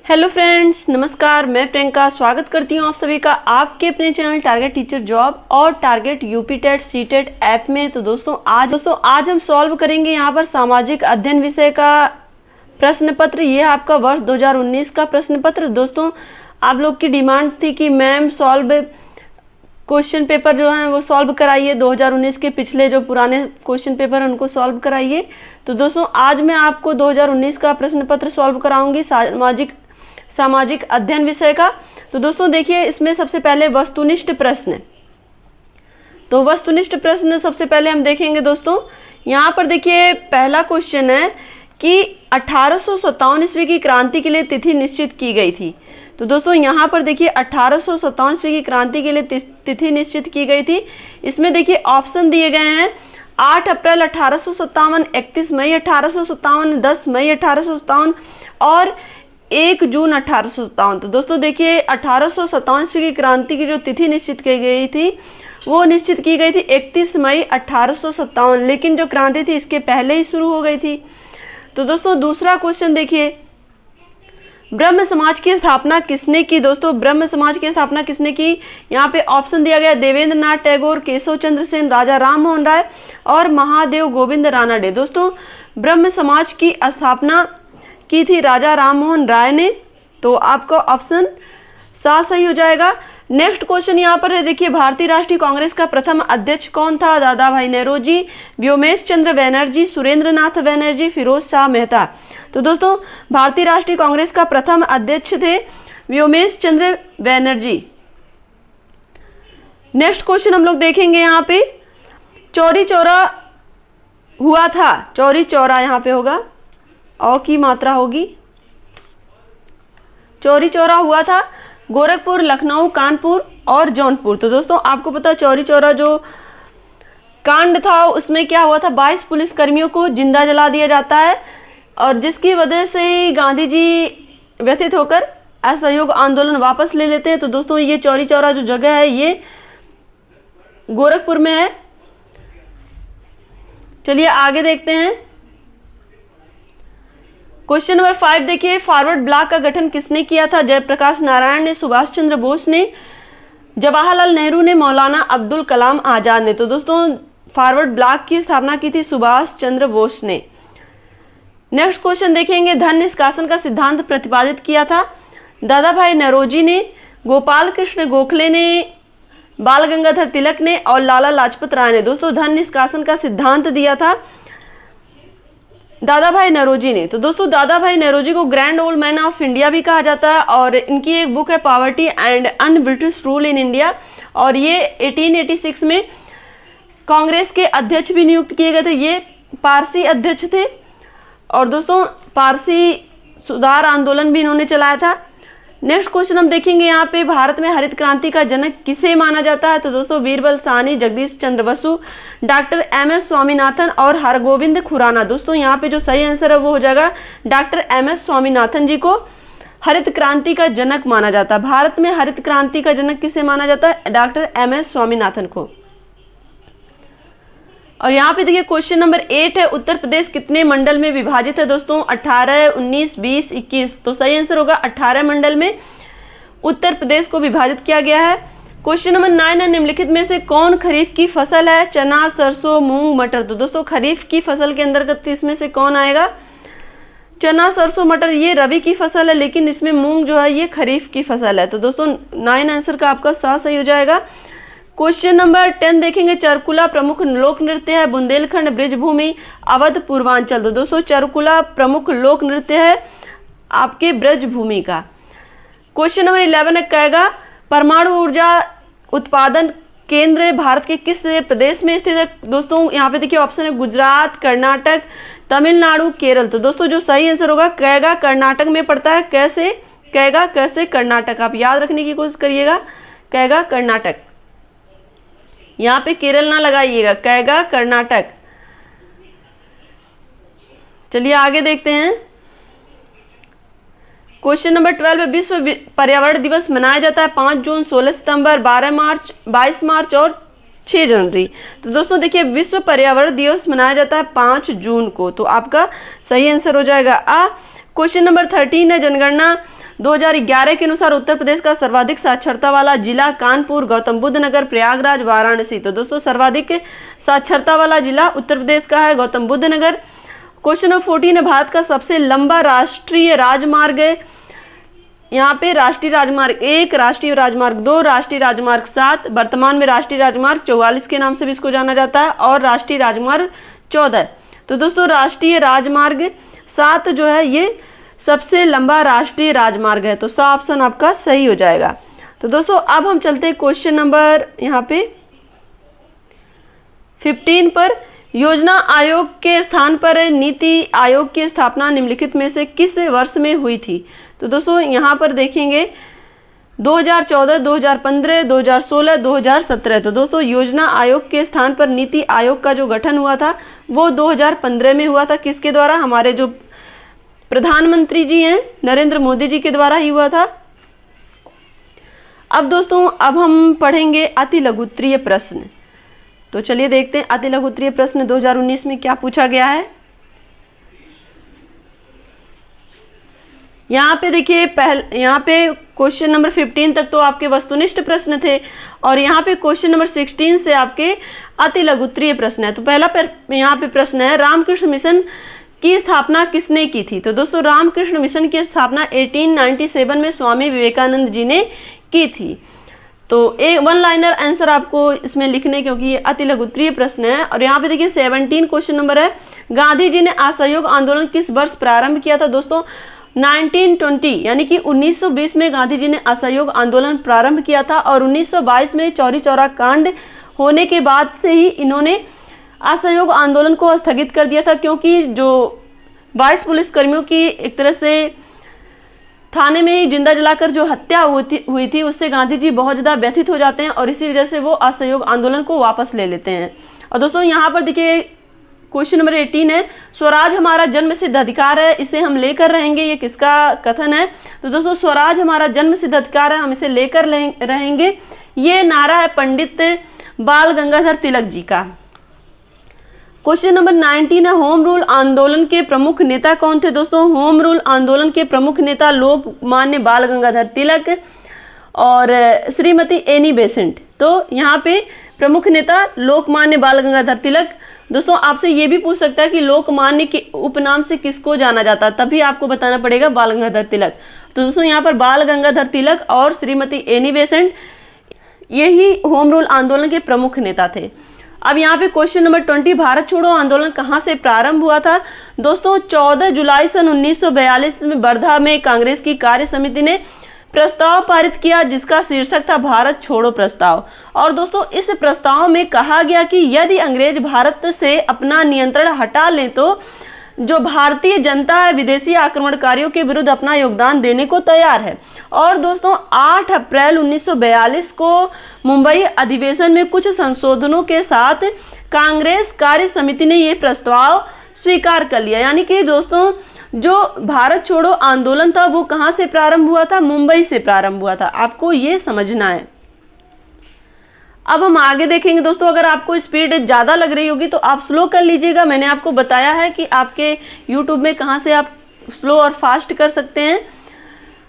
Hello friends, नमस्कार। मैं प्रियंका स्वागत करती हूँ आप सभी का आपके अपने चैनल टारगेट टीचर जॉब और target UP TET C TET app में। तो दोस्तों आज हम सॉल्व करेंगे यहाँ पर सामाजिक अध्ययन विषय का प्रश्न पत्र। ये आपका वर्ष 2019 का प्रश्न पत्र। दोस्तों आप लोग की डिमांड थी कि मैम सॉल्व क्वेश्चन पेपर जो हैं वो सॉल्व कराइए, 2019 के पिछले जो पुराने क्वेश्चन पेपर हैं उनको सॉल्व कराइए। तो दोस्तों आज मैं आपको 2019 का प्रश्न पत्र सॉल्व कराऊंगी सामाजिक अध्ययन विषय का। तो दोस्तों देखिए, इसमें सबसे पहले वस्तुनिष्ठ प्रश्न। तो वस्तुनिष्ठ प्रश्न सबसे पहले हम देखेंगे। दोस्तों यहाँ पर देखिए, पहला क्वेश्चन है कि 1857 ईस्वी की क्रांति के लिए तिथि निश्चित की गई थी। तो दोस्तों यहाँ पर देखिए 1857 ईस्वी की क्रांति के लिए तिथि निश्चित की गई थी। इसमें देखिए ऑप्शन दिए गए हैं 8 अप्रैल 1857, 31 मई 1857, 10 मई 1857 और 1 जून 1857। तो दोस्तों देखिए 1857 ईस्वी की क्रांति की जो तिथि निश्चित की गई थी वो निश्चित की गई थी 31 मई 1857, लेकिन जो क्रांति थी इसके पहले ही शुरू हो गई थी। तो दोस्तों दूसरा क्वेश्चन देखिए, ब्रह्म समाज की स्थापना किसने की। दोस्तों ब्रह्म समाज की स्थापना किसने की, यहाँ पे ऑप्शन दिया गया देवेंद्र नाथ टैगोर, केशव चंद्र सेन, राजा राम मोहन राय और महादेव गोविंद रानडे। दोस्तों ब्रह्म समाज की स्थापना की थी राजा राम मोहन राय ने। तो आपका ऑप्शन सा सही हो जाएगा। नेक्स्ट क्वेश्चन यहाँ पर है, देखिए भारतीय राष्ट्रीय कांग्रेस का प्रथम अध्यक्ष कौन था। दादा भाई नेहरूजी, व्योमेश चंद्र बनर्जी, सुरेंद्र नाथ बनर्जी, फिरोज शाह मेहता। तो दोस्तों भारतीय राष्ट्रीय कांग्रेस का प्रथम अध्यक्ष थे व्योमेश चंद्र बनर्जी। नेक्स्ट क्वेश्चन हम लोग देखेंगे, यहाँ पे चौरी चौरा हुआ था। चौरी चौरा यहाँ पे होगा, औ की मात्रा होगी। चौरी चौरा हुआ था गोरखपुर, लखनऊ, कानपुर और जौनपुर। तो दोस्तों आपको पता है चौरी चौरा जो कांड था उसमें क्या हुआ था, 22 पुलिस कर्मियों को जिंदा जला दिया जाता है और जिसकी वजह से ही गांधी जी व्यथित होकर असहयोग आंदोलन वापस ले लेते हैं। तो दोस्तों ये चौरी चौरा जो जगह है ये गोरखपुर में है। चलिए आगे देखते हैं। क्वेश्चन नंबर 5 देखिए, फॉरवर्ड ब्लॉक का गठन किसने किया था। जयप्रकाश नारायण ने, सुभाष चंद्र बोस ने, जवाहरलाल नेहरू ने, मौलाना अब्दुल कलाम आजाद ने। तो दोस्तों फॉरवर्ड ब्लॉक की स्थापना की थी सुभाष चंद्र बोस ने। नेक्स्ट क्वेश्चन देखेंगे, धन निष्कासन का सिद्धांत प्रतिपादित किया था। दादा भाई नौरोजी ने, गोपाल कृष्ण गोखले ने, बाल गंगाधर तिलक ने और लाला लाजपत राय ने। दोस्तों धन निष्कासन का सिद्धांत दिया था दादा भाई नौरोजी ने। तो दोस्तों दादा भाई नौरोजी को grand old man of India भी कहा जाता है और इनकी एक बुक है poverty and un British rule in India, और ये 1886 में कांग्रेस के अध्यक्ष भी नियुक्त किए गए थे। ये पारसी अध्यक्ष थे और दोस्तों पारसी सुधार आंदोलन भी इन्होंने चलाया था। नेक्स्ट क्वेश्चन हम देखेंगे, यहाँ पे भारत में हरित क्रांति का जनक किसे माना जाता है। तो दोस्तों बीरबल साहनी, जगदीश चंद्र बसु, डॉक्टर एम.एस. स्वामीनाथन और हरगोविंद खुराना। दोस्तों यहाँ पे जो सही आंसर है वो हो जाएगा डॉक्टर एम.एस. स्वामीनाथन जी को हरित क्रांति का जनक माना जाता है। भारत में हरित क्रांति का जनक किसे माना जाता है, डॉक्टर एम.एस. स्वामीनाथन को। और यहाँ पे देखिए क्वेश्चन नंबर 8 है, उत्तर प्रदेश कितने मंडल में विभाजित है। दोस्तों 18, 19, 20, 21। तो सही आंसर होगा 18 मंडल में उत्तर प्रदेश को विभाजित किया गया है। क्वेश्चन नंबर 9 है, निम्नलिखित में से कौन खरीफ की फसल है। चना, सरसों, मूंग, मटर। तो दोस्तों खरीफ की फसल के अंतर्गत इसमें से कौन आएगा, चना, सरसों, मटर ये रबी की फसल है, लेकिन इसमें मूंग जो है ये खरीफ की फसल है। तो दोस्तों 9 आंसर का आपका सही हो जाएगा। क्वेश्चन नंबर 10 देखेंगे, चरकुला प्रमुख लोक नृत्य है। बुंदेलखंड, ब्रजभूमि, अवध, पूर्वांचल। तो दोस्तों चरकुला प्रमुख लोक नृत्य है आपके ब्रजभूमि का। क्वेश्चन नंबर 11 कहेगा, परमाणु ऊर्जा उत्पादन केंद्र भारत के किस प्रदेश में स्थित है। दोस्तों यहाँ पे देखिए ऑप्शन है गुजरात, कर्नाटक, तमिलनाडु, केरल। तो दोस्तों जो सही आंसर होगा कहेगा कर्नाटक में पड़ता है। कैसे कहेगा, कैसे कर्नाटक, आप याद रखने की कोशिश करिएगा, कहेगा कर्नाटक। यहाँ पे केरल ना लगाइएगा, कहेगा कर्नाटक। चलिए आगे देखते हैं। क्वेश्चन नंबर 12 विश्व पर्यावरण दिवस मनाया जाता है 5 जून, 16 सितंबर, 12 मार्च, 22 मार्च और 6 जनवरी। तो दोस्तों देखिए विश्व पर्यावरण दिवस मनाया जाता है 5 जून को। तो आपका सही आंसर हो जाएगा आ। क्वेश्चन नंबर 13 है, जनगणना 2011 के अनुसार उत्तर प्रदेश का सर्वाधिक साक्षरता वाला जिला कानपुर, गौतम बुद्ध नगर, प्रयागराज, वाराणसी। तो दोस्तों सर्वाधिक साक्षरता वाला जिला उत्तर प्रदेश का है गौतम बुद्ध नगर। क्वेश्चन नंबर 14 है, भारत का सबसे लंबा राष्ट्रीय राजमार्ग है। यहाँ पे राष्ट्रीय राजमार्ग 1, राष्ट्रीय राजमार्ग 2, राष्ट्रीय राजमार्ग 7, वर्तमान में राष्ट्रीय राजमार्ग 44 के नाम से भी इसको जाना जाता है, और राष्ट्रीय राजमार्ग 14। तो दोस्तों राष्ट्रीय राजमार्ग 7 जो है ये सबसे लंबा राष्ट्रीय राजमार्ग है, तो 100 ऑप्शन आपका सही हो जाएगा। तो दोस्तों अब हम चलते हैं क्वेश्चन नंबर यहाँ पे 15 पर। योजना आयोग के स्थान पर नीति आयोग की स्थापना निम्नलिखित में से किस वर्ष में हुई थी? तो दोस्तों यहाँ पर देखेंगे 2014, 2015, 2016, 2017। तो दोस्तों योजना आयोग के स्थान पर नीति आयोग का जो गठन हुआ था वो 2015 में हुआ था। किसके द्वारा? हमारे जो प्रधानमंत्री जी हैं नरेंद्र मोदी जी के द्वारा ही हुआ था। अब दोस्तों अब हम पढ़ेंगे अति लघुत्तरीय प्रश्न। तो चलिए देखते हैं अति लघुत्तरीय प्रश्न 2019 में क्या पूछा गया है। यहाँ पे देखिए यहाँ पे क्वेश्चन नंबर 15 तक तो आपके वस्तुनिष्ठ प्रश्न थे, और यहाँ पे क्वेश्चन नंबर 16 से आपके अति लघुत्तरीय प्रश्न है। तो पहला यहाँ पे प्रश्न है, रामकृष्ण मिशन की स्थापना किसने की थी? तो दोस्तों रामकृष्ण मिशन की स्थापना 1897 में स्वामी विवेकानंद जी ने की थी। तो एक 1 लाइनर आंसर आपको इसमें लिखने, क्योंकि ये अति लघुत्तरीय प्रश्न है। और यहाँ पे देखिए 17 क्वेश्चन नंबर है, गांधी जी ने असहयोग आंदोलन किस वर्ष प्रारंभ किया था? दोस्तों 1920 यानी कि 1920 में गांधी जी ने असहयोग आंदोलन प्रारंभ किया था, और 1922 में चौरी चौरा कांड होने के बाद से ही इन्होंने असहयोग आंदोलन को स्थगित कर दिया था, क्योंकि जो 22 पुलिसकर्मियों की एक तरह से थाने में ही जिंदा जलाकर जो हत्या हुई थी उससे गांधी जी बहुत ज़्यादा व्यथित हो जाते हैं, और इसी वजह से वो असहयोग आंदोलन को वापस ले लेते हैं। और दोस्तों यहाँ पर देखिए क्वेश्चन नंबर 18 है, स्वराज हमारा जन्म सिद्ध अधिकार है, इसे हम लेकर रहेंगे। ये किसका कथन है? तो दोस्तों स्वराज हमारा जन्म सिद्ध अधिकार है, हम इसे लेकर रहेंगे। ये नारा है पंडित बाल गंगाधर तिलक जी का। क्वेश्चन नंबर 19 है, होम रूल आंदोलन के प्रमुख नेता कौन थे? दोस्तों होम रूल आंदोलन के प्रमुख नेता लोकमान्य बाल गंगाधर तिलक और श्रीमती एनी बेसेंट। तो यहाँ पे प्रमुख नेता लोकमान्य बाल गंगाधर तिलक। दोस्तों आपसे ये भी पूछ सकता है कि लोकमान्य के उपनाम से किसको जाना जाता है, तभी आपको बताना पड़ेगा बाल गंगाधर तिलक। तो दोस्तों यहाँ पर बाल गंगाधर तिलक और श्रीमती एनी बेसेंट यही होम रूल आंदोलन के प्रमुख नेता थे। अब यहाँ पे क्वेश्चन नंबर 20, भारत छोड़ो आंदोलन कहाँ से प्रारंभ हुआ था? दोस्तों 14 जुलाई सन 1942 में वर्धा में कांग्रेस की कार्य समिति ने प्रस्ताव पारित किया, जिसका शीर्षक था भारत छोड़ो प्रस्ताव। और दोस्तों इस प्रस्ताव में कहा गया कि यदि अंग्रेज भारत से अपना नियंत्रण हटा लें तो जो भारतीय जनता है विदेशी आक्रमणकारियों के विरुद्ध अपना योगदान देने को तैयार है। और दोस्तों 8 अप्रैल 1942 को मुंबई अधिवेशन में कुछ संशोधनों के साथ कांग्रेस कार्य समिति ने ये प्रस्ताव स्वीकार कर लिया। यानी कि दोस्तों जो भारत छोड़ो आंदोलन था वो कहाँ से प्रारंभ हुआ था? मुंबई से प्रारंभ हुआ था। आपको ये समझना है। अब हम आगे देखेंगे दोस्तों, अगर आपको स्पीड ज़्यादा लग रही होगी तो आप स्लो कर लीजिएगा। मैंने आपको बताया है कि आपके YouTube में कहाँ से आप स्लो और फास्ट कर सकते हैं।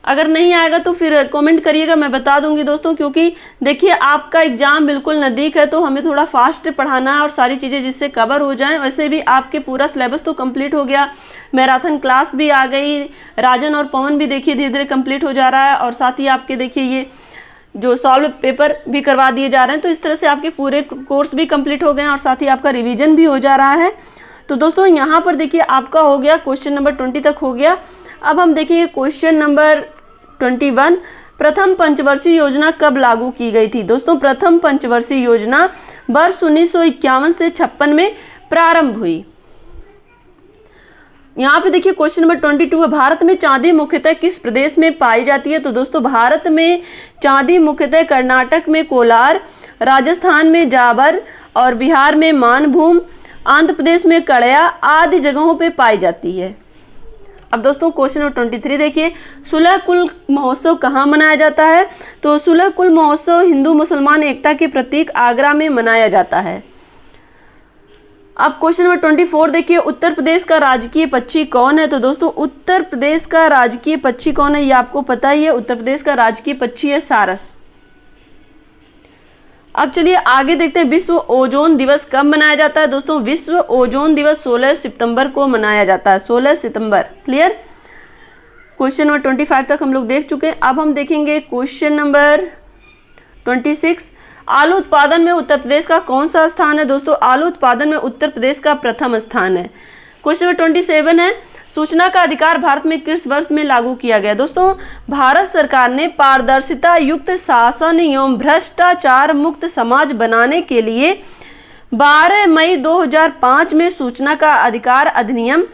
अगर नहीं आएगा तो फिर कमेंट करिएगा, मैं बता दूंगी दोस्तों। क्योंकि देखिए आपका एग्जाम बिल्कुल नज़दीक है, तो हमें थोड़ा फास्ट पढ़ाना है और सारी चीज़ें जिससे कवर हो जाएं। वैसे भी आपके पूरा सिलेबस तो कंप्लीट हो गया, मैराथन क्लास भी आ गई, राजन और पवन भी देखिए धीरे धीरे कंप्लीट हो जा रहा है, और साथ ही आपके देखिए ये जो सॉल्व पेपर भी करवा दिए जा रहे हैं। तो इस तरह से आपके पूरे कोर्स भी कंप्लीट हो गए हैं और साथ ही आपका रिवीजन भी हो जा रहा है। तो दोस्तों यहाँ पर देखिए आपका हो गया क्वेश्चन नंबर 20 तक हो गया। अब हम देखेंगे क्वेश्चन नंबर 21, प्रथम पंचवर्षीय योजना कब लागू की गई थी? दोस्तों प्रथम पंचवर्षीय योजना वर्ष 1951 से 56 में प्रारंभ हुई। यहाँ पे देखिए क्वेश्चन नंबर 22 है, भारत में चांदी मुख्यतः किस प्रदेश में पाई जाती है? तो दोस्तों भारत में चांदी मुख्यतः कर्नाटक में कोलार, राजस्थान में जाबर और बिहार में मानभूम, आंध्र प्रदेश में कड़या आदि जगहों पे पाई जाती है। अब दोस्तों क्वेश्चन नंबर 23 देखिए, सुलह कुल महोत्सव कहाँ मनाया जाता है? तो सुलह कुल महोत्सव हिंदू मुसलमान एकता के प्रतीक आगरा में मनाया जाता है। अब क्वेश्चन नंबर 24 देखिए, उत्तर प्रदेश का राजकीय पक्षी कौन है? तो दोस्तों उत्तर प्रदेश का राजकीय पक्षी कौन है ये आपको पता ही है। उत्तर प्रदेश का राजकीय पक्षी है सारस। अब चलिए आगे देखते हैं, विश्व ओजोन दिवस कब मनाया जाता है? दोस्तों विश्व ओजोन दिवस 16 सितंबर को मनाया जाता है, 16 सितंबर। क्लियर? क्वेश्चन नंबर 25 तक हम लोग देख चुके हैं। अब हम देखेंगे क्वेश्चन नंबर 26, आलू उत्पादन में उत्तर प्रदेश का कौन सा स्थान है? दोस्तों आलू उत्पादन में उत्तर प्रदेश का प्रथम स्थान है। क्वेश्चन नंबर 27 है, सूचना का अधिकार भारत में किस वर्ष में लागू किया गया? दोस्तों भारत सरकार ने पारदर्शिता युक्त शासन एवं भ्रष्टाचार मुक्त समाज बनाने के लिए 12 मई 2005 में सूचना का अधिकार अधिनियम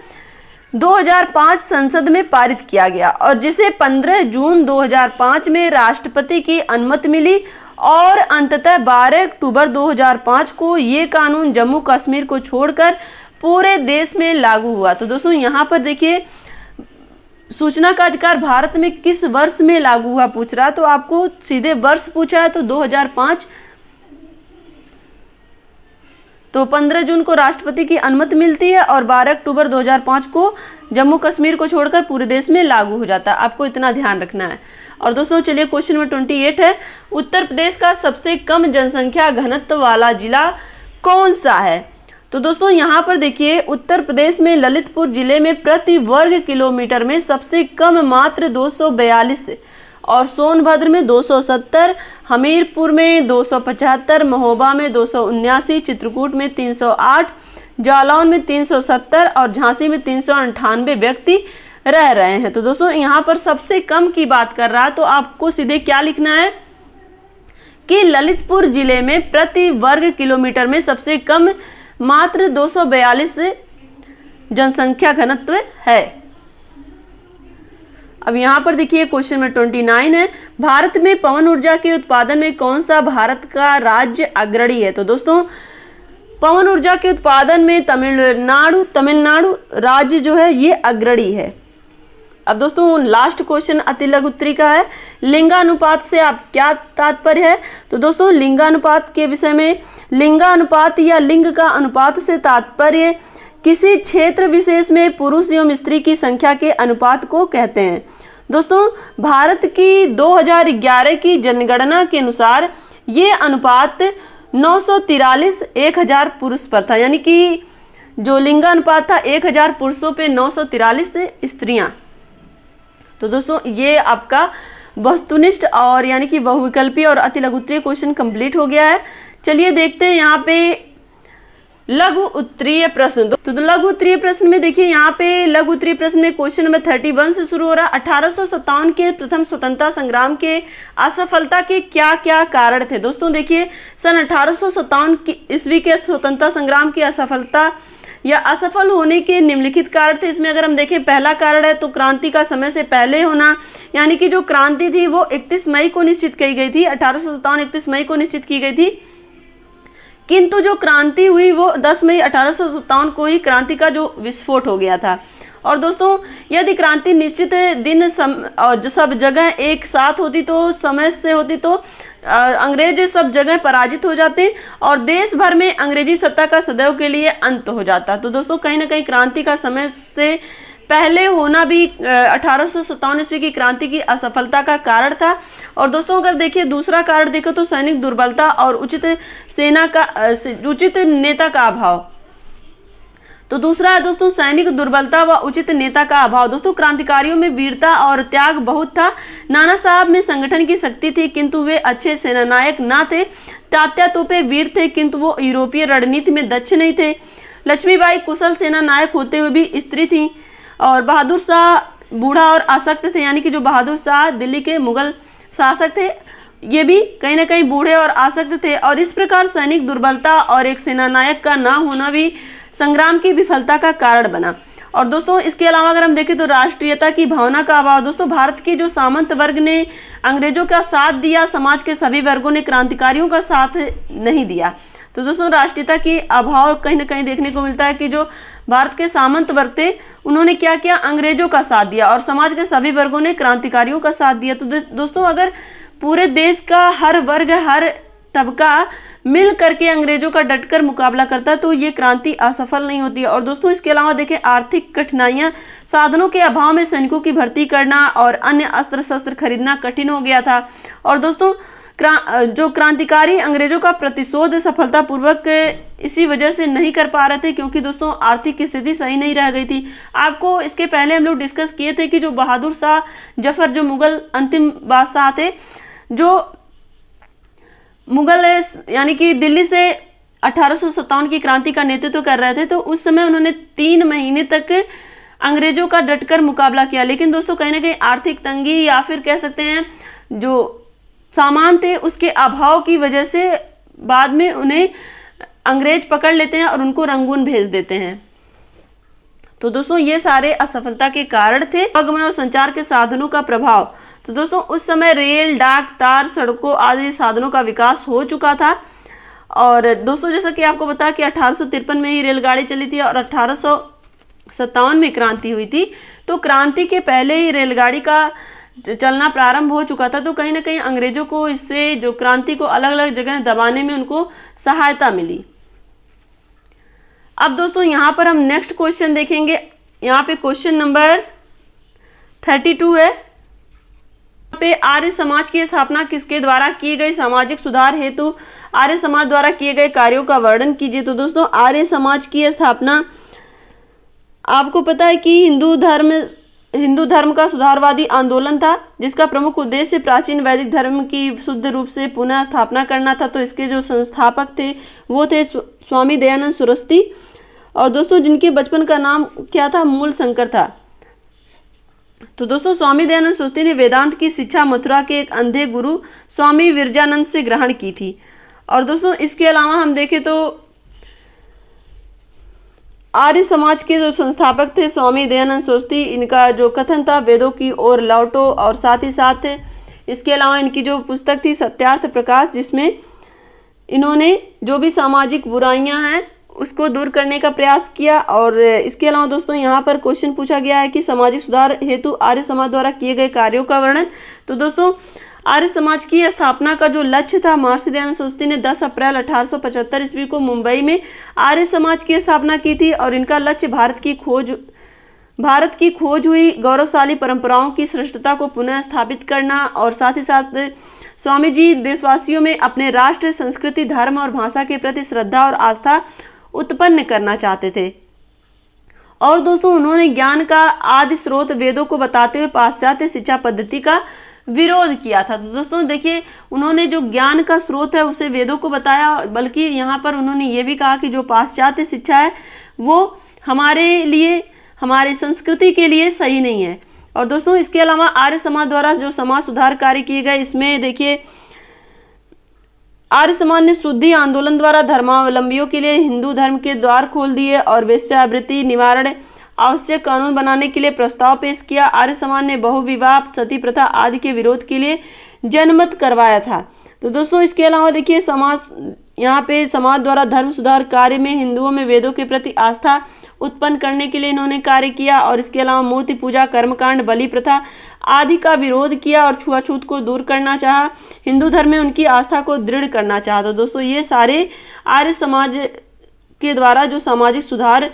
2005 संसद में पारित किया गया और जिसे 15 जून 2005 में राष्ट्रपति की अनुमति मिली और अंततः 12 अक्टूबर 2005 को ये कानून जम्मू कश्मीर को छोड़कर पूरे देश में लागू हुआ। तो दोस्तों यहाँ पर देखिए सूचना का अधिकार भारत में किस वर्ष में लागू हुआ पूछ रहा है, तो आपको सीधे वर्ष पूछा है तो 2005। तो 15 जून को राष्ट्रपति की अनुमति मिलती है और 12 अक्टूबर 2005 को जम्मू कश्मीर को छोड़कर पूरे देश में लागू हो जाता है। आपको इतना ध्यान रखना है। और दोस्तों चलिए क्वेश्चन नंबर 28 है, उत्तर प्रदेश का सबसे कम जनसंख्या घनत्व वाला जिला कौन सा है? तो दोस्तों यहाँ पर देखिए उत्तर प्रदेश में ललितपुर जिले में प्रति वर्ग किलोमीटर में सबसे कम मात्र 242 और सोनभद्र में 270, हमीरपुर में 275, महोबा में 279, चित्रकूट में 308, जालौन में 370 और झांसी में 398 व्यक्ति रह रहे हैं। तो दोस्तों यहाँ पर सबसे कम की बात कर रहा है तो आपको सीधे क्या लिखना है कि ललितपुर जिले में प्रति वर्ग किलोमीटर में सबसे कम मात्र 242 जनसंख्या घनत्व है। अब यहाँ पर देखिए क्वेश्चन नंबर 29 है, भारत में पवन ऊर्जा के उत्पादन में कौन सा भारत का राज्य अग्रणी है? तो दोस्तों पवन ऊर्जा के उत्पादन में तमिलनाडु राज्य जो है ये अग्रणी है। अब दोस्तों लास्ट क्वेश्चन अति लघु उत्तरी का है, लिंगानुपात से आप क्या तात्पर्य है? तो दोस्तों लिंगानुपात के विषय में लिंगानुपात या लिंग का अनुपात से तात्पर्य किसी क्षेत्र विशेष में पुरुष एवं स्त्री की संख्या के अनुपात को कहते हैं। दोस्तों भारत की 2011 की जनगणना के अनुसार ये अनुपात 943 1000 पुरुष पर था, यानी कि जो लिंगानुपात था 1000 पुरुषों पे 943 स्त्रियां। तो दोस्तों ये आपका वस्तुनिष्ठ और यानी कि बहुविकल्पी और अति लघु उत्तरीय क्वेश्चन कंप्लीट हो गया है। चलिए देखते हैं यहाँ पे लघु उत्तरीय प्रश्न। तो लघु उत्तरीय प्रश्न में देखिए यहाँ पे लघु उत्तरीय प्रश्न में क्वेश्चन नंबर 31 से शुरू हो रहा है, 1857 के प्रथम स्वतंत्रता संग्राम के असफलता के क्या क्या कारण थे? दोस्तों देखिए सन 1857 ईस्वी के स्वतंत्रता संग्राम की असफलता या असफल होने के निम्नलिखित कारण थे। इसमें अगर हम देखें पहला कारण है तो क्रांति का समय से पहले होना, यानी कि जो क्रांति थी वो 31 मई को निश्चित की गई थी, 1857 31 मई को निश्चित की गई थी, किंतु जो क्रांति हुई वो 10 मई 1857 को ही क्रांति का जो विस्फोट हो गया था। और दोस्तों यदि क्रांति निश्चित दिन और सब जगह एक साथ होती तो समय से होती तो अंग्रेज सब जगह पराजित हो जाते और देश भर में अंग्रेजी सत्ता का सदैव के लिए अंत हो जाता। तो दोस्तों कहीं ना कहीं क्रांति का समय से पहले होना भी 1857 ईस्वी की क्रांति की असफलता का कारण था। और दोस्तों अगर देखिए दूसरा कारण देखो तो सैनिक दुर्बलता और उचित नेता का अभाव। तो दूसरा है दोस्तों सैनिक दुर्बलता व उचित नेता का अभाव। दोस्तों क्रांतिकारियों में वीरता और त्याग बहुत था। नाना साहब में संगठन की शक्ति थी किंतु वे अच्छे सेनानायक ना थे। तात्या तोपे वीर थे किंतु वो यूरोपीय रणनीति में दक्ष नहीं थे। लक्ष्मीबाई कुशल सेनानायक होते हुए भी स्त्री थी। और बहादुर शाह बूढ़ा और आसक्त थे, यानी कि जो बहादुर शाह दिल्ली के मुगल शासक थे ये भी कहीं ना कहीं बूढ़े और आसक्त थे। और इस प्रकार सैनिक दुर्बलता और एक सेनानायक का ना होना भी संग्राम की विफलता का कारण बना। और दोस्तों इसके अलावा अगर हम देखें तो राष्ट्रीयता की भावना का अभाव। दोस्तों भारत के जो सामंत वर्ग ने अंग्रेजों का साथ दिया, समाज के सभी वर्गों ने क्रांतिकारियों का साथ नहीं दिया। तो दोस्तों राष्ट्रीयता की अभाव कहीं ना कहीं देखने को मिलता है कि जो भारत के सामंत वर्ग थे उन्होंने क्या किया, अंग्रेजों का साथ दिया और समाज के सभी वर्गों ने क्रांतिकारियों का साथ दिया। तो दोस्तों अगर पूरे देश का हर वर्ग हर तबका मिल करके अंग्रेजों का डटकर मुकाबला करता तो ये क्रांति असफल नहीं होती। और दोस्तों इसके अलावा देखें, आर्थिक कठिनाइयां, साधनों के अभाव में सैनिकों की भर्ती करना और अन्य अस्त्र शस्त्र खरीदना कठिन हो गया था। और दोस्तों जो क्रांतिकारी अंग्रेजों का प्रतिशोध सफलतापूर्वक इसी वजह से नहीं कर पा रहे थे क्योंकि दोस्तों आर्थिक स्थिति सही नहीं रह गई थी। आपको इसके पहले हम लोग डिस्कस किए थे कि जो बहादुर शाह जफर जो मुगल अंतिम बादशाह थे, जो मुगल यानी कि दिल्ली से 1857 की क्रांति का नेतृत्व कर रहे थे, तो उस समय उन्होंने 3 महीने तक अंग्रेजों का डटकर मुकाबला किया। लेकिन दोस्तों कहीं ना कहीं आर्थिक तंगी या फिर कह सकते हैं जो सामान थे उसके अभाव की वजह से बाद में उन्हें अंग्रेज पकड़ लेते हैं और उनको रंगून भेज देते हैं। तो दोस्तों ये सारे असफलता के कारण थे। आवागमन और संचार के साधनों का प्रभाव, तो दोस्तों उस समय रेल, डाक, तार, सड़कों आदि साधनों का विकास हो चुका था। और दोस्तों जैसा कि आपको पता कि 1853 में ही रेलगाड़ी चली थी और 1857 में क्रांति हुई थी। तो क्रांति के पहले ही रेलगाड़ी का चलना प्रारंभ हो चुका था। तो कहीं ना कहीं अंग्रेजों को इससे जो क्रांति को अलग अलग जगह दबाने में उनको सहायता मिली। अब दोस्तों यहाँ पर हम नेक्स्ट क्वेश्चन देखेंगे। यहाँ पे क्वेश्चन नंबर 32 है। यहाँ पे आर्य समाज की स्थापना किसके द्वारा की गई? सामाजिक सुधार हेतु आर्य समाज द्वारा किए गए कार्यों का वर्णन कीजिए। तो दोस्तों आर्य समाज की स्थापना, आपको पता है कि हिंदू धर्म का सुधारवादी आंदोलन था जिसका प्रमुख उद्देश्य प्राचीन वैदिक धर्म की शुद्ध रूप से पुनः स्थापना करना था। तो इसके जो संस्थापक थे वो थे स्वामी दयानंद सरस्वती। और दोस्तों जिनके बचपन का नाम क्या था? मूल शंकर था। तो दोस्तों स्वामी दयानंद सरस्वती ने वेदांत की शिक्षा मथुरा के एक अंधे गुरु स्वामी विरजानंद से ग्रहण की थी। और दोस्तों इसके अलावा हम देखें तो आर्य समाज के जो संस्थापक थे स्वामी दयानंद सरस्वती, इनका जो कथन था वेदों की ओर लौटो, और साथ ही साथ इसके अलावा इनकी जो पुस्तक थी सत्यार्थ प्रकाश, जिसमें इन्होंने जो भी सामाजिक बुराइयां हैं उसको दूर करने का प्रयास किया। और इसके अलावा दोस्तों यहाँ पर क्वेश्चन पूछा गया है कि सामाजिक सुधार हेतु आर्य समाज द्वारा किए गए कार्यों का वर्णन। तो दोस्तों आर्य समाज की स्थापना का जो लक्ष्य था, महर्षि दयानंद सरस्वती ने 10 अप्रैल 1875 ईस्वी को मुंबई में आर्य समाज की स्थापना की थी। और इनका लक्ष्य भारत की खोज हुई गौरवशाली परंपराओं की श्रेष्ठता को पुनः स्थापित करना, और साथ ही साथ स्वामी जी देशवासियों में अपने राष्ट्र, संस्कृति, धर्म और भाषा के प्रति श्रद्धा और आस्था उत्पन्न करना चाहते थे। और दोस्तों उन्होंने ज्ञान का आदि स्रोत वेदों को बताते हुए पाश्चात्य शिक्षा पद्धति का विरोध किया था। तो दोस्तों देखिए, उन्होंने जो ज्ञान का स्रोत है उसे वेदों को बताया, बल्कि यहाँ पर उन्होंने ये भी कहा कि जो पाश्चात्य शिक्षा है वो हमारे लिए, हमारी संस्कृति के लिए सही नहीं है। और दोस्तों इसके अलावा आर्य समाज द्वारा जो समाज सुधार कार्य किए गए, इसमें देखिए आर्य समाज ने शुद्धि आंदोलन द्वारा धर्मावलंबियों के लिए हिंदू धर्म के द्वार खोल दिए और वेश्यावृत्ति निवारण आवश्यक कानून बनाने के लिए प्रस्ताव पेश किया। आर्य समाज ने बहुविवाह, सती प्रथा आदि के विरोध के लिए जनमत करवाया था। तो दोस्तों इसके अलावा देखिए यहाँ पे समाज द्वारा धर्म सुधार कार्य में हिंदुओं में वेदों के प्रति आस्था उत्पन्न करने के लिए इन्होंने कार्य किया। और इसके अलावा मूर्ति पूजा, कर्मकांड, बलि प्रथा आदि का विरोध किया और छुआछूत को दूर करना चाहा। हिंदू धर्म में उनकी आस्था को दृढ़ करना चाहा। तो दोस्तों ये सारे आर्य समाज के द्वारा जो सामाजिक सुधार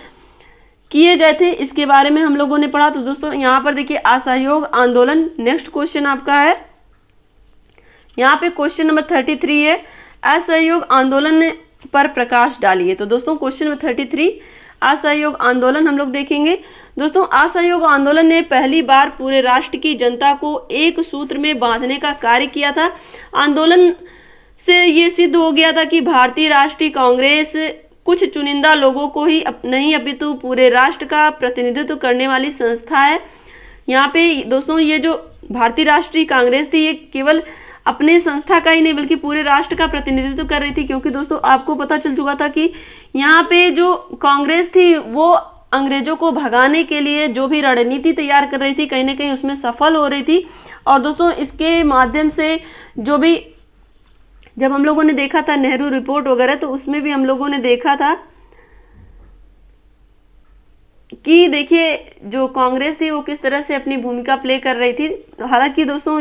किए गए थे इसके बारे में हम लोगों ने पढ़ा। तो दोस्तों यहाँ पर देखिए असहयोग आंदोलन, नेक्स्ट क्वेश्चन आपका है। यहाँ पे क्वेश्चन नंबर 33 है, असहयोग आंदोलन पर प्रकाश डालिए। तो दोस्तों क्वेश्चन नंबर 33 असहयोग आंदोलन हम लोग देखेंगे। दोस्तों असहयोग आंदोलन ने पहली बार पूरे राष्ट्र की जनता को एक सूत्र में बांधने का कार्य किया था। आंदोलन से ये सिद्ध हो गया था कि भारतीय राष्ट्रीय कांग्रेस कुछ चुनिंदा लोगों को ही नहीं अपितु पूरे राष्ट्र का प्रतिनिधित्व करने वाली संस्था है। यहाँ पे दोस्तों ये जो भारतीय राष्ट्रीय कांग्रेस थी ये केवल अपने संस्था का ही नहीं बल्कि पूरे राष्ट्र का प्रतिनिधित्व कर रही थी, क्योंकि दोस्तों आपको पता चल चुका था कि यहाँ पे जो कांग्रेस थी वो अंग्रेजों को भगाने के लिए जो भी रणनीति तैयार कर रही थी कहीं ना कहीं उसमें सफल हो रही थी। और दोस्तों इसके माध्यम से जो भी जब हम लोगों ने देखा था नेहरू रिपोर्ट वगैरह, तो उसमें भी हम लोगों ने देखा था कि देखिए जो कांग्रेस थी वो किस तरह से अपनी भूमिका प्ले कर रही थी। हालांकि दोस्तों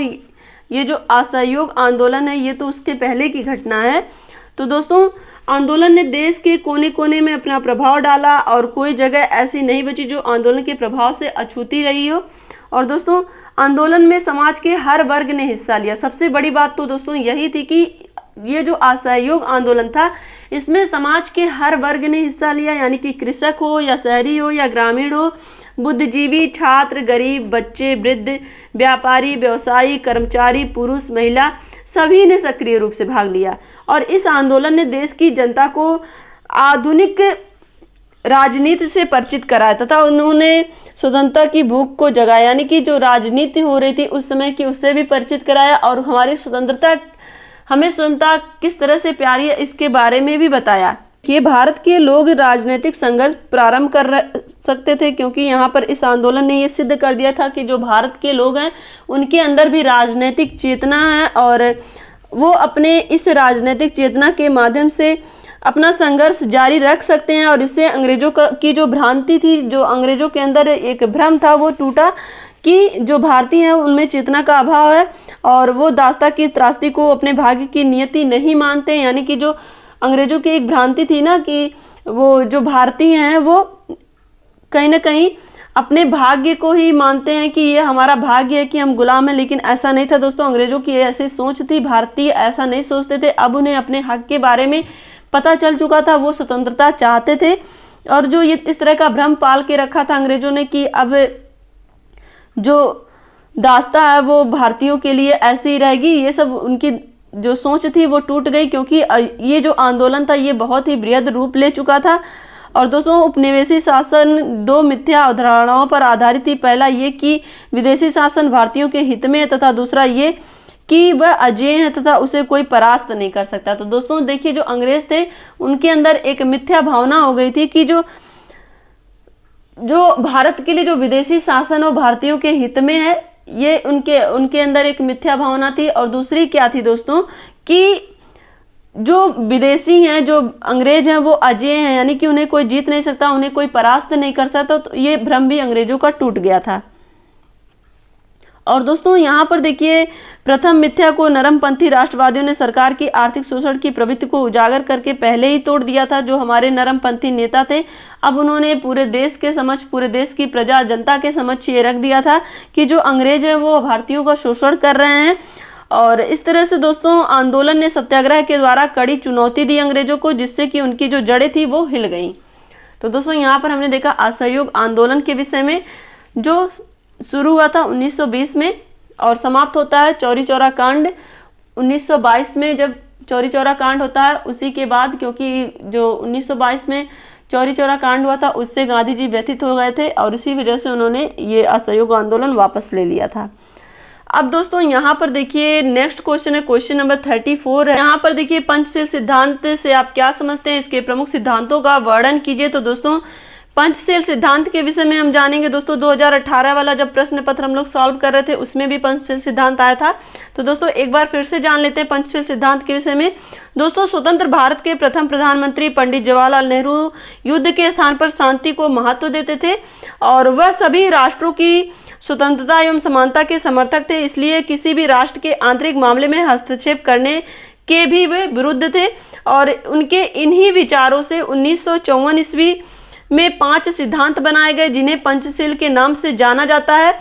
ये जो असहयोग आंदोलन है ये तो उसके पहले की घटना है। तो दोस्तों आंदोलन ने देश के कोने कोने में अपना प्रभाव डाला और कोई जगह ऐसी नहीं बची जो आंदोलन के प्रभाव से अछूती रही हो। और दोस्तों आंदोलन में समाज के हर वर्ग ने हिस्सा लिया। सबसे बड़ी बात तो दोस्तों यही थी कि ये जो असहयोग आंदोलन था इसमें समाज के हर वर्ग ने हिस्सा लिया, यानी कि कृषक हो या शहरी हो या ग्रामीण हो, बुद्धिजीवी, छात्र, गरीब, बच्चे, वृद्ध, व्यापारी, व्यवसायी, कर्मचारी, पुरुष, महिला, सभी ने सक्रिय रूप से भाग लिया। और इस आंदोलन ने देश की जनता को आधुनिक राजनीति से परिचित कराया तथा उन्होंने स्वतंत्रता की भूख को जगाया, यानी कि जो राजनीति हो रही थी उस समय की उससे भी परिचित कराया और हमारी स्वतंत्रता, हमें स्वतंत्रता किस तरह से प्यारी है इसके बारे में भी बताया कि भारत के लोग राजनीतिक संघर्ष प्रारंभ कर सकते थे, क्योंकि यहाँ पर इस आंदोलन ने ये सिद्ध कर दिया था कि जो भारत के लोग हैं उनके अंदर भी राजनीतिक चेतना है और वो अपने इस राजनीतिक चेतना के माध्यम से अपना संघर्ष जारी रख सकते हैं। और इससे अंग्रेजों की जो भ्रांति थी, जो अंग्रेजों के अंदर एक भ्रम था, वो टूटा कि जो भारतीय हैं उनमें चेतना का अभाव है और वो दास्ता की त्रासदी को अपने भाग्य की नियति नहीं मानते। यानी कि जो अंग्रेजों की एक भ्रांति थी ना कि वो जो भारतीय हैं वो कहीं ना कहीं अपने भाग्य को ही मानते हैं कि ये हमारा भाग्य है कि हम गुलाम हैं, लेकिन ऐसा नहीं था दोस्तों। अंग्रेजों की ऐसी सोच थी, भारतीय ऐसा नहीं सोचते थे। अब उन्हें अपने हक के बारे में पता चल चुका था, वो स्वतंत्रता चाहते थे और जो ये इस तरह का भ्रम पाल के रखा था अंग्रेजों ने कि अब जो दास्ता है वो भारतीयों के लिए ऐसी ही रहेगी, ये सब उनकी जो सोच थी वो टूट गई, क्योंकि ये जो आंदोलन था ये बहुत ही बृहद रूप ले चुका था। और दोस्तों उपनिवेशी शासन दो मिथ्या अवधारणाओं पर आधारित थी। पहला ये कि विदेशी शासन भारतीयों के हित में है तथा दूसरा ये कि वह अजेय है तथा उसे कोई परास्त नहीं कर सकता। तो दोस्तों देखिए जो अंग्रेज थे उनके अंदर एक मिथ्या भावना हो गई थी कि जो भारत के लिए जो विदेशी शासन हो भारतीयों के हित में है, ये उनके अंदर एक मिथ्या भावना थी। और दूसरी क्या थी दोस्तों कि जो विदेशी हैं, जो अंग्रेज हैं वो अजेय हैं, यानी कि उन्हें कोई जीत नहीं सकता, उन्हें कोई परास्त नहीं कर सकता। तो ये भ्रम भी अंग्रेजों का टूट गया था। और दोस्तों यहाँ पर देखिए प्रथम मिथ्या को नरमपंथी राष्ट्रवादियों ने सरकार की आर्थिक शोषण की प्रवृत्ति को उजागर करके पहले ही तोड़ दिया था। जो हमारे नरमपंथी नेता थे अब उन्होंने पूरे देश के समक्ष, पूरे देश की प्रजा जनता के समक्ष ये रख दिया था कि जो अंग्रेज हैं वो भारतीयों का शोषण कर रहे हैं। और इस तरह से दोस्तों आंदोलन ने सत्याग्रह के द्वारा कड़ी चुनौती दी अंग्रेजों को, जिससे कि उनकी जो जड़ें थी वो हिल गई। तो दोस्तों यहाँ पर हमने देखा असहयोग आंदोलन के विषय में, जो शुरू हुआ था 1920 में और समाप्त होता है चौरी चौरा कांड 1922 में। जब चौरी चौरा कांड होता है उसी के बाद, क्योंकि जो 1922 में चौरी चौरा कांड हुआ था उससे गांधी जी व्यथित हो गए थे और इसी वजह से उन्होंने ये असहयोग आंदोलन वापस ले लिया था। अब दोस्तों यहाँ पर देखिए नेक्स्ट क्वेश्चन है, क्वेश्चन नंबर 34 है। यहाँ पर देखिए पंचशील सिद्धांत से आप क्या समझते हैं, इसके प्रमुख सिद्धांतों का वर्णन कीजिए। तो दोस्तों पंचशील सिद्धांत के विषय में हम जानेंगे। दोस्तों 2018 वाला जब प्रश्न पत्र हम लोग सॉल्व कर रहे थे उसमें भी पंचशील सिद्धांत आया था। तो दोस्तों एक बार फिर से जान लेते हैं पंचशील सिद्धांत के विषय में। दोस्तों स्वतंत्र भारत के प्रथम प्रधानमंत्री पंडित जवाहरलाल नेहरू युद्ध के स्थान पर शांति को महत्व देते थे और वह सभी राष्ट्रों की स्वतंत्रता एवं समानता के समर्थक थे। इसलिए किसी भी राष्ट्र के आंतरिक मामले में हस्तक्षेप करने के भी वे विरुद्ध थे। और उनके इन्हीं विचारों से 1954 ईस्वी में 5 सिद्धांत बनाए गए जिन्हें पंचशील के नाम से जाना जाता है।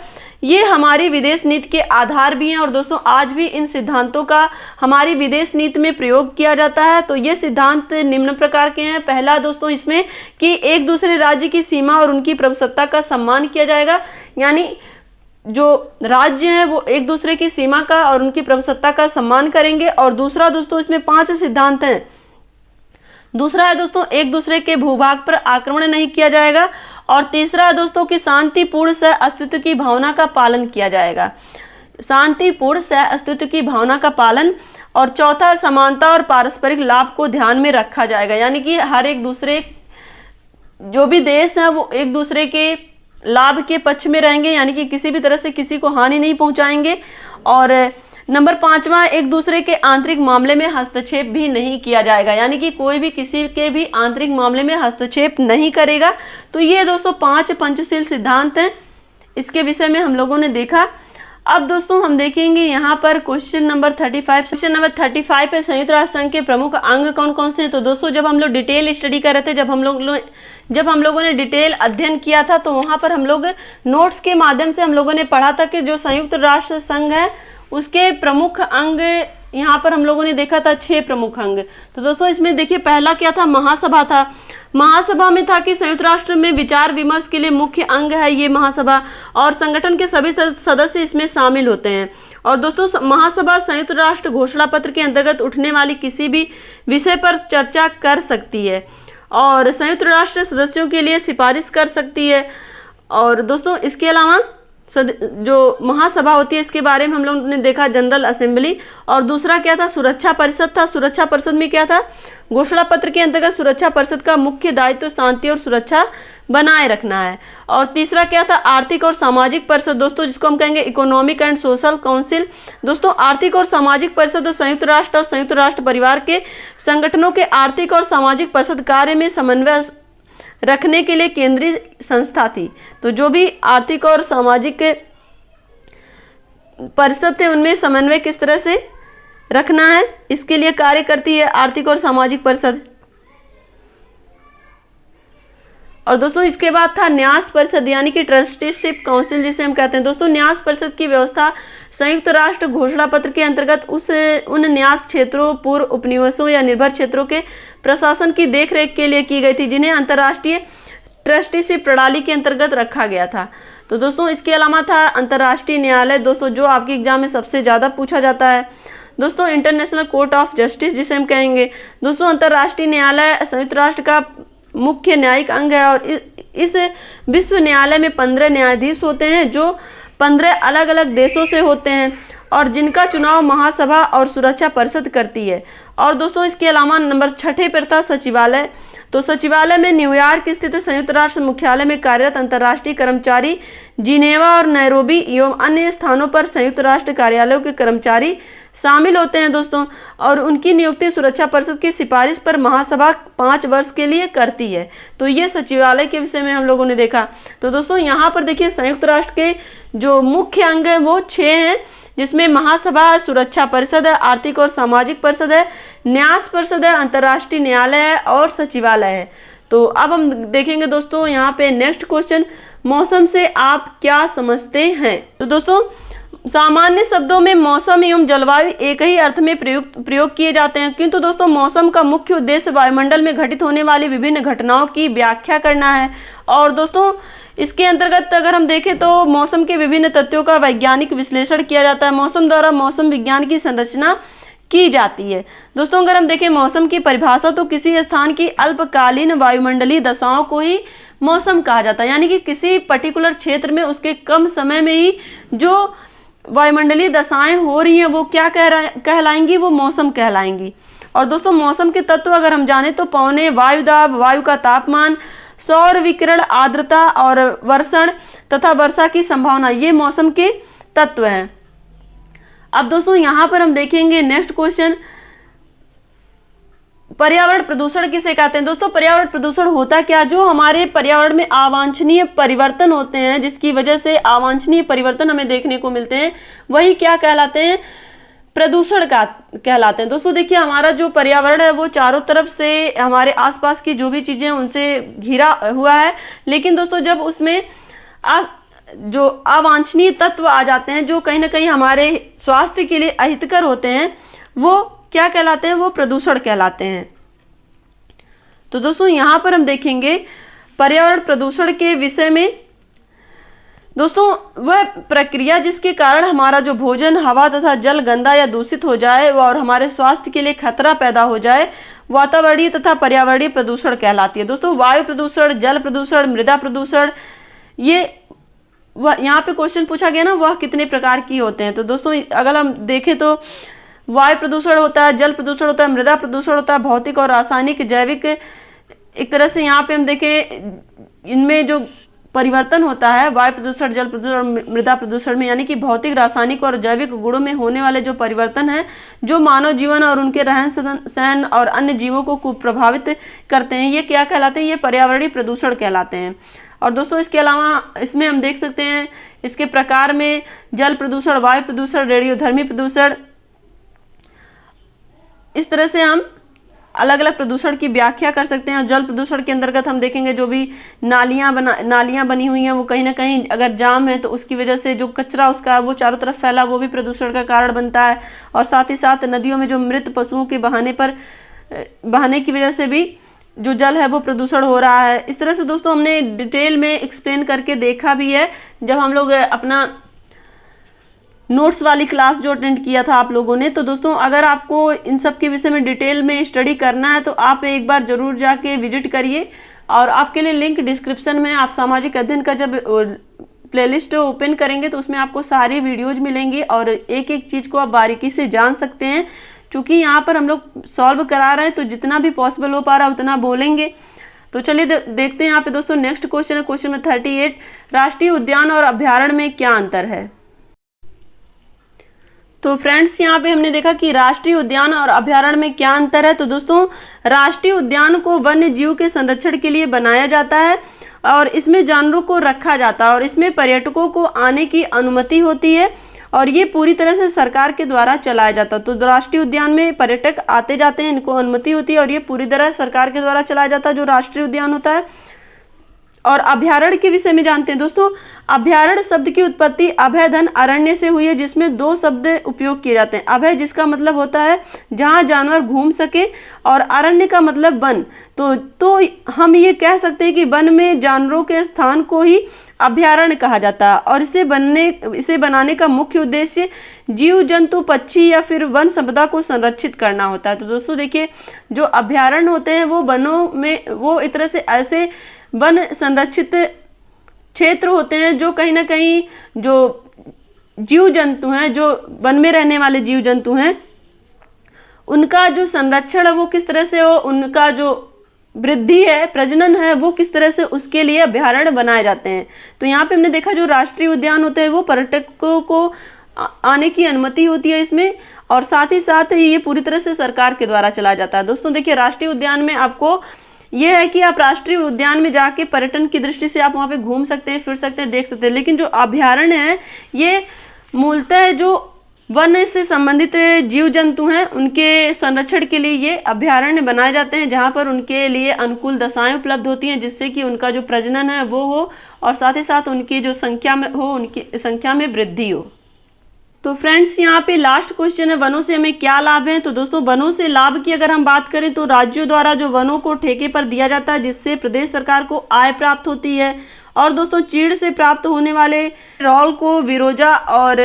ये हमारी विदेश नीति के आधार भी हैं और दोस्तों आज भी इन सिद्धांतों का हमारी विदेश नीति में प्रयोग किया जाता है। तो ये सिद्धांत निम्न प्रकार के हैं। पहला दोस्तों इसमें कि एक दूसरे राज्य की सीमा और उनकी प्रभुसत्ता का सम्मान किया जाएगा, यानी जो राज्य हैं वो एक दूसरे की सीमा का और उनकी प्रभुसत्ता का सम्मान करेंगे। और दूसरा दोस्तों इसमें 5 सिद्धांत हैं। दूसरा है दोस्तों एक दूसरे के भूभाग पर आक्रमण नहीं किया जाएगा। और तीसरा है दोस्तों कि शांतिपूर्ण सह अस्तित्व की भावना का पालन किया जाएगा, शांतिपूर्ण सह अस्तित्व की भावना का पालन। और चौथा समानता और पारस्परिक लाभ को ध्यान में रखा जाएगा, यानी कि हर एक दूसरे जो भी देश है वो एक दूसरे के लाभ के पक्ष में रहेंगे, यानी कि किसी भी तरह से किसी को हानि नहीं पहुंचाएंगे। और नंबर 5वां एक दूसरे के आंतरिक मामले में हस्तक्षेप भी नहीं किया जाएगा, यानी कि कोई भी किसी के भी आंतरिक मामले में हस्तक्षेप नहीं करेगा। तो ये दोस्तों 5 पंचशील सिद्धांत हैं, इसके विषय में हम लोगों ने देखा। अब दोस्तों हम देखेंगे यहाँ पर क्वेश्चन नंबर 35। क्वेश्चन नंबर 35 पे संयुक्त राष्ट्र संघ के प्रमुख अंग कौन कौन से हैं। तो दोस्तों जब हम लोग डिटेल स्टडी कर रहे थे, जब हम लोगों ने डिटेल अध्ययन किया था, तो वहाँ पर हम लोग नोट्स के माध्यम से हम लोगों ने पढ़ा था कि जो संयुक्त राष्ट्र संघ है उसके प्रमुख अंग यहाँ पर हम लोगों ने देखा था 6 प्रमुख अंग। तो दोस्तों इसमें देखिए पहला क्या था, महासभा था। महासभा में था कि संयुक्त राष्ट्र में विचार विमर्श के लिए मुख्य अंग है ये महासभा, और संगठन के सभी सदस्य इसमें शामिल होते हैं। और दोस्तों महासभा संयुक्त राष्ट्र घोषणा पत्र के अंतर्गत उठने वाली किसी भी विषय पर चर्चा कर सकती है और संयुक्त राष्ट्र सदस्यों के लिए सिफारिश कर सकती है। और दोस्तों इसके अलावा जो महासभा होती है इसके बारे में हम लोगों ने देखा जनरल असेंबली। और दूसरा क्या था, सुरक्षा परिषद था। सुरक्षा परिषद में क्या था, घोषणा पत्र के अंतर्गत सुरक्षा परिषद का मुख्य दायित्व शांति और सुरक्षा बनाए रखना है। और तीसरा क्या था, आर्थिक और सामाजिक परिषद दोस्तों, जिसको हम कहेंगे इकोनॉमिक एंड सोशल काउंसिल। दोस्तों आर्थिक और सामाजिक परिषद और संयुक्त राष्ट्र परिवार के संगठनों के आर्थिक और सामाजिक परिषद कार्य में समन्वय रखने के लिए केंद्रीय संस्था थी। तो जो भी आर्थिक और सामाजिक परिषद थे उनमें समन्वय किस तरह से रखना है इसके लिए कार्य करती है आर्थिक और सामाजिक परिषद। और दोस्तों इसके बाद था न्यास परिषद यानी कि ट्रस्टीशिप काउंसिल जिसे हम कहते हैं। दोस्तों न्यास परिषद की व्यवस्था संयुक्त राष्ट्र घोषणा पत्र के अंतर्गत उन न्यास क्षेत्रों, पूर्व उपनिवेशों या निर्भर क्षेत्रों के प्रशासन की देखरेख के लिए की गई थी, जिन्हें अंतर्राष्ट्रीय ट्रस्टीशिप प्रणाली के अंतर्गत रखा गया था। तो दोस्तों इसके अलावा था अंतर्राष्ट्रीय न्यायालय दोस्तों, जो आपके एग्जाम में सबसे ज़्यादा पूछा जाता है। दोस्तों इंटरनेशनल कोर्ट ऑफ जस्टिस जिसे हम कहेंगे। दोस्तों अंतर्राष्ट्रीय न्यायालय संयुक्त राष्ट्र का मुख्य न्यायिक अंग है और इस विश्व न्यायालय में 15 न्यायाधीश होते हैं जो 15 अलग अलग देशों से होते हैं और जिनका चुनाव महासभा और सुरक्षा परिषद करती है। और दोस्तों इसके अलावा नंबर 6 पर था सचिवालय। तो सचिवालय में न्यूयॉर्क स्थित संयुक्त राष्ट्र मुख्यालय में कार्यरत अंतर्राष्ट्रीय कर्मचारी, जिनेवा और नैरोबी एवं अन्य स्थानों पर संयुक्त राष्ट्र कार्यालयों के कर्मचारी शामिल होते हैं दोस्तों, और उनकी नियुक्ति सुरक्षा परिषद की सिफारिश पर महासभा 5 वर्ष के लिए करती है। तो ये सचिवालय के विषय में हम लोगों ने देखा। तो दोस्तों यहाँ पर देखिए संयुक्त राष्ट्र के जो मुख्य अंग हैं वो 6 हैं, जिसमें महासभा, सुरक्षा परिषद है, आर्थिक और सामाजिक परिषद है, न्यास परिषद है, अंतर्राष्ट्रीय न्यायालय है और सचिवालय है। तो अब हम देखेंगे दोस्तों यहाँ पे नेक्स्ट क्वेश्चन, मौसम से आप क्या समझते हैं। तो दोस्तों सामान्य शब्दों में मौसम एवं जलवायु एक ही अर्थ में प्रयोग किए जाते हैं, किंतु दोस्तों मौसम का मुख्य उद्देश्य वायुमंडल में घटित होने वाली विभिन्न घटनाओं की व्याख्या करना है। और दोस्तों इसके अंतर्गत अगर हम देखें तो मौसम के विभिन्न तथ्यों का वैज्ञानिक विश्लेषण किया जाता है। मौसम द्वारा मौसम विज्ञान की संरचना की जाती है। दोस्तों अगर हम देखें मौसम की परिभाषा तो किसी स्थान की अल्पकालीन वायुमंडलीय दशाओं को ही मौसम कहा जाता है, यानी कि किसी पर्टिकुलर क्षेत्र में उसके कम समय में ही जो वायुमंडलीय दशाएं हो रही हैं वो क्या कहलाएंगी, वो मौसम कहलाएंगी। और दोस्तों मौसम के तत्व अगर हम जाने तो पौने, वायु दाब, वायु का तापमान, सौर विकिरण, आर्द्रता और वर्षण तथा वर्षा की संभावना, ये मौसम के तत्व हैं। अब दोस्तों यहाँ पर हम देखेंगे नेक्स्ट क्वेश्चन, पर्यावरण प्रदूषण किसे कहते हैं। दोस्तों पर्यावरण प्रदूषण होता क्या, जो हमारे पर्यावरण में अवांछनीय परिवर्तन होते हैं, जिसकी वजह से अवांछनीय परिवर्तन हमें देखने को मिलते हैं, वही क्या कहलाते हैं, प्रदूषण का कहलाते हैं। दोस्तों देखिए हमारा जो पर्यावरण है वो चारों तरफ से हमारे आसपास की जो भी चीजें उनसे घिरा हुआ है, लेकिन दोस्तों जब उसमें जो अवांछनीय तत्व आ जाते हैं जो कहीं ना कहीं हमारे स्वास्थ्य के लिए अहितकर होते हैं, वो क्या कहलाते हैं, वो प्रदूषण कहलाते हैं। तो दोस्तों यहाँ पर हम देखेंगे पर्यावरण प्रदूषण के विषय में। दोस्तों वह प्रक्रिया जिसके कारण हमारा जो भोजन, हवा तथा जल गंदा या दूषित हो जाए और हमारे स्वास्थ्य के लिए खतरा पैदा हो जाए, वातावरणीय तथा पर्यावरणीय प्रदूषण कहलाती है। दोस्तों वायु प्रदूषण, जल प्रदूषण, मृदा प्रदूषण, ये वह यहाँ पे क्वेश्चन पूछा गया ना, वह कितने प्रकार की होते हैं। तो दोस्तों अगर हम देखें तो वायु प्रदूषण होता है, जल प्रदूषण होता है, मृदा प्रदूषण होता है, भौतिक और रासायनिक, जैविक। एक तरह से यहाँ पे हम देखें इनमें जो परिवर्तन होता है वायु प्रदूषण, जल प्रदूषण, मृदा प्रदूषण में, यानी कि भौतिक, रासायनिक और जैविक गुणों में होने वाले जो परिवर्तन है जो मानव जीवन और उनके रहन सहन और अन्य जीवों को प्रभावित करते हैं, ये क्या कहलाते हैं, ये पर्यावरणीय प्रदूषण कहलाते हैं। और दोस्तों इसके अलावा इसमें हम देख सकते हैं इसके प्रकार में जल प्रदूषण, वायु प्रदूषण, रेडियोधर्मी प्रदूषण, इस तरह से हम अलग अलग प्रदूषण की व्याख्या कर सकते हैं। जल प्रदूषण के अंतर्गत हम देखेंगे जो भी नालियां बनी हुई हैं वो कहीं ना कहीं अगर जाम है तो उसकी वजह से जो कचरा उसका वो चारों तरफ फैला वो भी प्रदूषण का कारण बनता है। और साथ ही साथ नदियों में जो मृत पशुओं के बहाने की वजह से भी जो जल है वो प्रदूषण हो रहा है। इस तरह से दोस्तों हमने डिटेल में एक्सप्लेन करके देखा भी है जब हम लोग अपना नोट्स वाली क्लास जो अटेंड किया था आप लोगों ने। तो दोस्तों अगर आपको इन सब के विषय में डिटेल में स्टडी करना है तो आप एक बार जरूर जाके विजिट करिए, और आपके लिए लिंक डिस्क्रिप्शन में, आप सामाजिक अध्ययन का जब प्लेलिस्ट ओपन करेंगे तो उसमें आपको सारी वीडियोज मिलेंगी और एक एक चीज़ को आप बारीकी से जान सकते हैं। क्योंकि यहाँ पर हम लोग सॉल्व करा रहे हैं तो जितना भी पॉसिबल हो पा रहा है उतना बोलेंगे। तो चलिए देखते हैं यहाँ पे दोस्तों नेक्स्ट क्वेश्चन है, क्वेश्चन में 38, राष्ट्रीय उद्यान और अभ्यारण्य में क्या अंतर है। तो फ्रेंड्स यहाँ पे हमने देखा कि राष्ट्रीय उद्यान और अभ्यारण्य में क्या अंतर है। तो दोस्तों राष्ट्रीय उद्यान को वन्य जीव के संरक्षण के लिए बनाया जाता है और इसमें जानवरों को रखा जाता है और इसमें पर्यटकों को आने की अनुमति होती है और ये पूरी तरह से सरकार के द्वारा चलाया जाता है। तो राष्ट्रीय उद्यान में पर्यटक आते जाते हैं, इनको अनुमति होती है और ये पूरी तरह सरकार के द्वारा चलाया जाता है जो राष्ट्रीय उद्यान होता है। और अभ्यारण्य के विषय में जानते हैं दोस्तों। अभ्यारण्य शब्द की उत्पत्ति अभय धन अरण्य से हुई है, जिसमें दो शब्द उपयोग किए जाते हैं। अभय जिसका मतलब होता है जहां जानवर घूम सके और अरण्य का मतलब वन। तो हम ये कह सकते हैं कि वन में जानवरों के स्थान को ही अभ्यारण्य कहा जाता है और इसे बनाने का मुख्य उद्देश्य जीव जंतु पक्षी या फिर वन संपदा को संरक्षित करना होता है। तो दोस्तों देखिए जो अभ्यारण्य होते हैं वो वनों में वो एक तरह से ऐसे वन संरक्षित क्षेत्र होते हैं जो कहीं ना कहीं जो जीव जंतु हैं, जो वन में रहने वाले जीव जंतु हैं, उनका जो संरक्षण है वो किस तरह से हो, उनका जो वृद्धि है, प्रजनन है, वो किस तरह से, उसके लिए अभ्यारण्य बनाए जाते हैं। तो यहाँ पे हमने देखा जो राष्ट्रीय उद्यान होते हैं वो पर्यटकों को आने की अनुमति होती है इसमें, और साथ ही साथ ये पूरी तरह से सरकार के द्वारा चलाया जाता है। दोस्तों देखिए राष्ट्रीय उद्यान में आपको ये है कि आप राष्ट्रीय उद्यान में जाके पर्यटन की दृष्टि से आप वहाँ पे घूम सकते हैं, फिर सकते हैं, देख सकते हैं। लेकिन जो अभ्यारण्य है ये मूलतः जो वन से संबंधित जीव जंतु हैं उनके संरक्षण के लिए ये अभ्यारण्य बनाए जाते हैं, जहाँ पर उनके लिए अनुकूल दशाएं उपलब्ध होती हैं जिससे कि उनका जो प्रजनन है वो हो और साथ ही साथ उनकी जो संख्या में हो, उनकी संख्या में वृद्धि हो। तो फ्रेंड्स यहाँ पे लास्ट क्वेश्चन है, वनों से हमें क्या लाभ है। तो दोस्तों वनों से लाभ की अगर हम बात करें तो राज्यों द्वारा जो वनों को ठेके पर दिया जाता है जिससे प्रदेश सरकार को आय प्राप्त होती है। और दोस्तों चीड़ से प्राप्त होने वाले रॉल को विरोजा और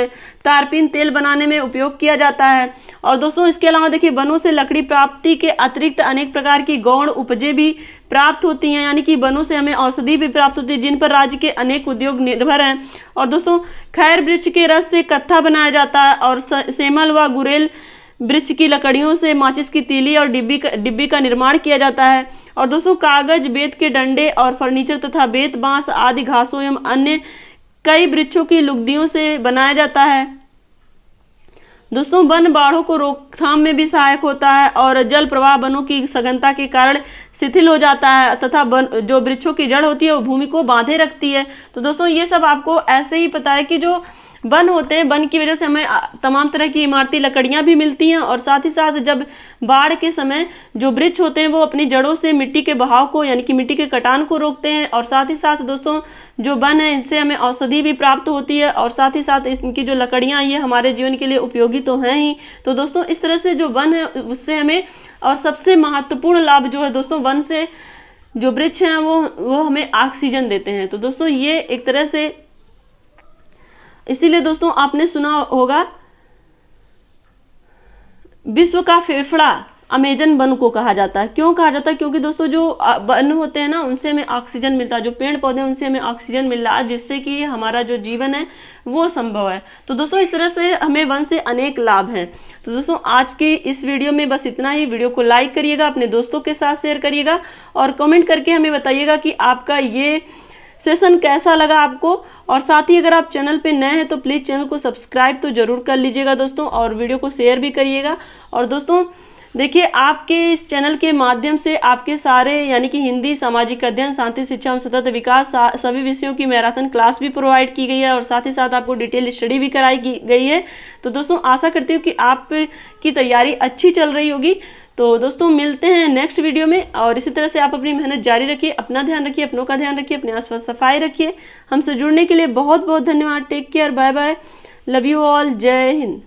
तारपीन तेल बनाने में उपयोग किया जाता है। और दोस्तों इसके अलावा देखिए वनों से लकड़ी प्राप्ति के अतिरिक्त अनेक प्रकार की गौण उपजें भी प्राप्त होती हैं, यानी कि वनों से हमें औषधि भी प्राप्त होती है जिन पर राज्य के अनेक उद्योग निर्भर हैं। और दोस्तों खैर वृक्ष के रस से कत्था बनाया जाता है और सेमल व गुरेल वृक्ष की लकड़ियों से माचिस की तीली और डिब्बी का निर्माण किया जाता है। और दोस्तों कागज, बेत के डंडे और फर्नीचर तथा बेत, बांस आदि घासों एवं अन्य कई वृक्षों की लुगदियों से बनाया जाता है। दोस्तों वन बाढ़ों को रोकथाम में भी सहायक होता है और जल प्रवाह वनों की सघनता के कारण शिथिल हो जाता है तथा जो वृक्षों की जड़ होती है वो भूमि को बांधे रखती है। तो दोस्तों ये सब आपको ऐसे ही पता है कि जो वन होते हैं, वन की वजह से हमें तमाम तरह की इमारती लकड़ियां भी मिलती हैं और साथ ही साथ जब बाढ़ के समय जो वृक्ष होते हैं वो अपनी जड़ों से मिट्टी के बहाव को यानी कि मिट्टी के कटान को रोकते हैं। और साथ ही साथ दोस्तों जो वन है इनसे हमें औषधि भी प्राप्त होती है और साथ ही साथ इनकी जो लकड़ियां ये हमारे जीवन के लिए उपयोगी तो हैं ही। तो दोस्तों इस तरह से जो वन है उससे हमें, और सबसे महत्वपूर्ण लाभ जो है दोस्तों वन से जो वृक्ष हैं वो हमें ऑक्सीजन देते हैं। तो दोस्तों ये एक तरह से, इसीलिए दोस्तों आपने सुना होगा विश्व का फेफड़ा अमेजन वन को कहा जाता है। क्यों कहा जाता है? क्योंकि दोस्तों जो वन होते हैं ना उनसे हमें ऑक्सीजन मिलता है, जो पेड़ पौधे हैं उनसे हमें ऑक्सीजन मिल रहा है जिससे कि हमारा जो जीवन है वो संभव है। तो दोस्तों इस तरह से हमें वन से अनेक लाभ हैं। तो दोस्तों आज की इस वीडियो में बस इतना ही। वीडियो को लाइक करिएगा, अपने दोस्तों के साथ शेयर करिएगा और कमेंट करके हमें बताइएगा कि आपका ये सेशन कैसा लगा आपको। और साथ ही अगर आप चैनल पे नए हैं तो प्लीज़ चैनल को सब्सक्राइब तो जरूर कर लीजिएगा दोस्तों, और वीडियो को शेयर भी करिएगा। और दोस्तों देखिए आपके इस चैनल के माध्यम से आपके सारे यानी कि हिंदी, सामाजिक अध्ययन, शांति शिक्षा एवं सतत विकास सभी विषयों की मैराथन क्लास भी प्रोवाइड की गई है और साथ ही साथ आपको डिटेल स्टडी भी कराई गई है। तो दोस्तों आशा करती हूँ कि आपकी तैयारी अच्छी चल रही होगी। तो दोस्तों मिलते हैं नेक्स्ट वीडियो में और इसी तरह से आप अपनी मेहनत जारी रखिए, अपना ध्यान रखिए, अपनों का ध्यान रखिए, अपने आसपास सफाई रखिए। हमसे जुड़ने के लिए बहुत बहुत धन्यवाद। Take care, bye bye, love you all, जय हिंद।